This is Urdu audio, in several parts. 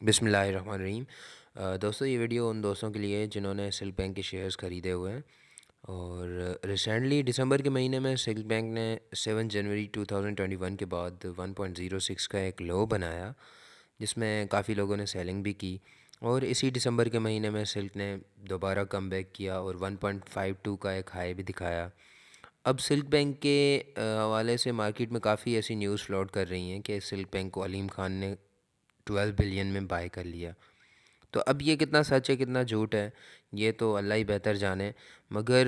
بسم اللہ الرحمن الرحیم۔ دوستو یہ ویڈیو ان دوستوں کے لیے جنہوں نے سلک بینک کے شیئرز خریدے ہوئے ہیں، اور ریسنٹلی دسمبر کے مہینے میں سلک بینک نے 7 جنوری 2021 کے بعد 1.06 کا ایک لو بنایا، جس میں کافی لوگوں نے سیلنگ بھی کی، اور اسی دسمبر کے مہینے میں سلک نے دوبارہ کم بیک کیا اور 1.52 کا ایک ہائی بھی دکھایا۔ اب سلک بینک کے حوالے سے مارکیٹ میں کافی ایسی نیوز فلوٹ کر رہی ہیں کہ سلک بینک کو علیم خان نے 12 بلین میں بائی کر لیا۔ تو اب یہ کتنا سچ ہے کتنا جھوٹ ہے یہ تو اللہ ہی بہتر جانے، مگر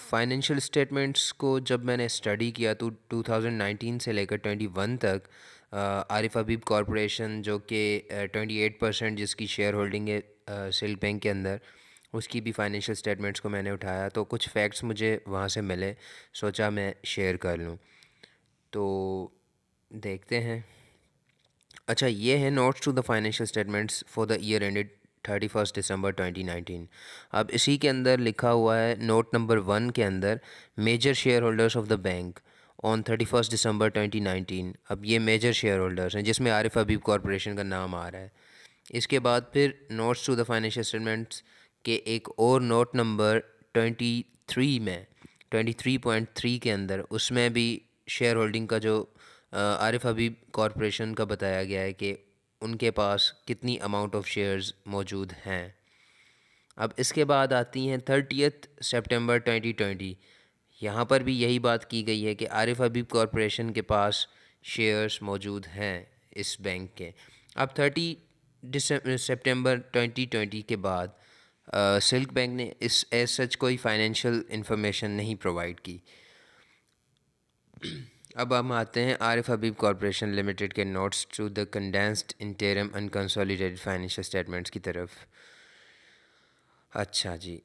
فائنینشیل اسٹیٹمنٹس کو جب میں نے اسٹڈی کیا تو 2019 سے لے کر 21 تک عارف حبیب کارپوریشن جو کہ 28% جس کی شیئر ہولڈنگ ہے سلک بینک کے اندر، اس کی بھی فائنینشیل اسٹیٹمنٹس کو میں نے اٹھایا تو کچھ فیکٹس مجھے وہاں سے ملے، سوچا میں شیئر کر لوں۔ تو دیکھتے ہیں۔ اچھا، یہ ہے notes to the financial statements for the year ended 31 December 2019۔ اب اسی کے اندر لکھا ہوا ہے نوٹ نمبر 1 کے اندر major shareholders of the bank on 31 December 2019۔ اب یہ میجر شیئر ہولڈرس ہیں جس میں عارف حبیب کارپوریشن کا نام آ رہا ہے۔ اس کے بعد پھر notes to the financial statements کے ایک اور نوٹ نمبر 23 میں 23.3 کے اندر اس میں بھی شیئر ہولڈنگ کا جو عارف حبیب کارپوریشن کا بتایا گیا ہے کہ ان کے پاس کتنی اماؤنٹ آف شیئرز موجود ہیں۔ اب اس کے بعد آتی ہیں 30 سپٹمبر 2020۔ یہاں پر بھی یہی بات کی گئی ہے کہ عارف حبیب کارپوریشن کے پاس شیئرز موجود ہیں اس بینک کے۔ اب 30 سپٹمبر 2020 کے بعد سلک بینک نے اس ایز سچ کوئی فائنینشیل انفارمیشن نہیں پرووائڈ کی۔ اب ہم آتے ہیں عارف حبیب کارپوریشن لمیٹڈ کے notes to the condensed interim and consolidated financial statements کی طرف۔ اچھا جی،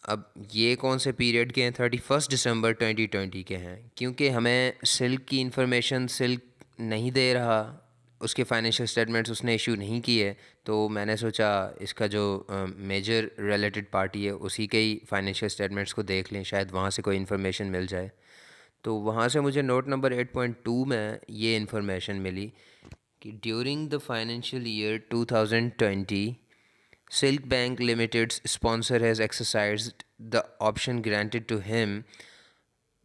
اب یہ کون سے پیریڈ کے ہیں؟ 31 دسمبر 2020 کے ہیں، کیونکہ ہمیں سلک کی انفارمیشن سلک نہیں دے رہا، اس کے فائنینشیل اسٹیٹمنٹس اس نے ایشو نہیں کیے، تو میں نے سوچا اس کا جو میجر ریلیٹڈ پارٹی ہے اسی کے ہی فائنینشیل اسٹیٹمنٹس کو دیکھ لیں، شاید وہاں سے کوئی انفارمیشن مل جائے۔ تو وہاں سے مجھے نوٹ نمبر 8.2 میں یہ انفارمیشن ملی کہ during the financial year 2020 Silk bank limited's sponsor has exercised the option granted to him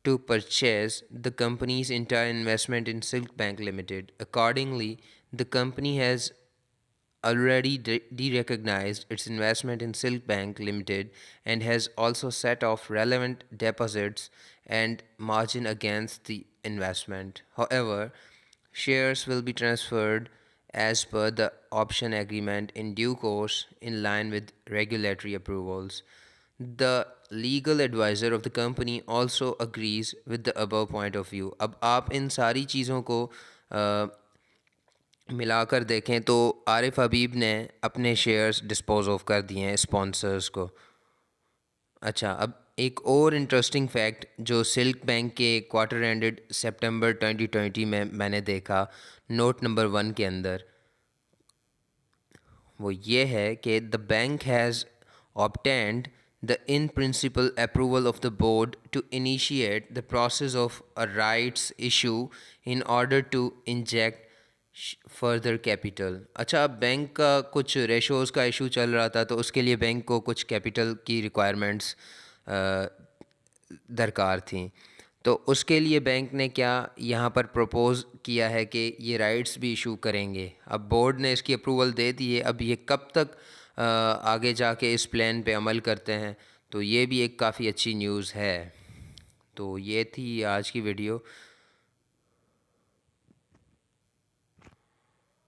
to purchase the company's entire investment in Silk Bank Limited. Accordingly, the company has already de-recognized its investment in Silk Bank Limited and has also set off relevant deposits and margin against the investment. However, shares will be transferred as per the option agreement in due course in line with regulatory approvals. The legal advisor of the company also agrees with the above point of view. اب آپ ان ساری چیزوں کو ملا کر دیکھیں تو عارف حبیب نے اپنے شیئرز ڈسپوز آف کر دیے ہیں اسپانسرز کو۔ اچھا، اب ایک اور انٹرسٹنگ فیکٹ جو سلک بینک کے کوارٹر اینڈڈ سپٹمبر 2020 میں نے دیکھا نوٹ نمبر 1 کے اندر، وہ یہ ہے کہ the bank has obtained the in principle approval of the board to initiate the process of a rights issue in order to inject further capital۔ اچھا، اب بینک کا کچھ ریشوز کا ایشو چل رہا تھا تو اس کے لیے بینک کو کچھ کیپٹل کی ریکوائرمنٹس درکار تھیں، تو اس کے لیے بینک نے کیا یہاں پر پروپوز کیا ہے کہ یہ رائٹس بھی ایشو کریں گے۔ اب بورڈ نے اس کی اپروول دے دی ہے، اب یہ کب تک آگے جا کے اس پلان پہ عمل کرتے ہیں، تو یہ بھی ایک کافی اچھی نیوز ہے۔ تو یہ تھی آج کی ویڈیو۔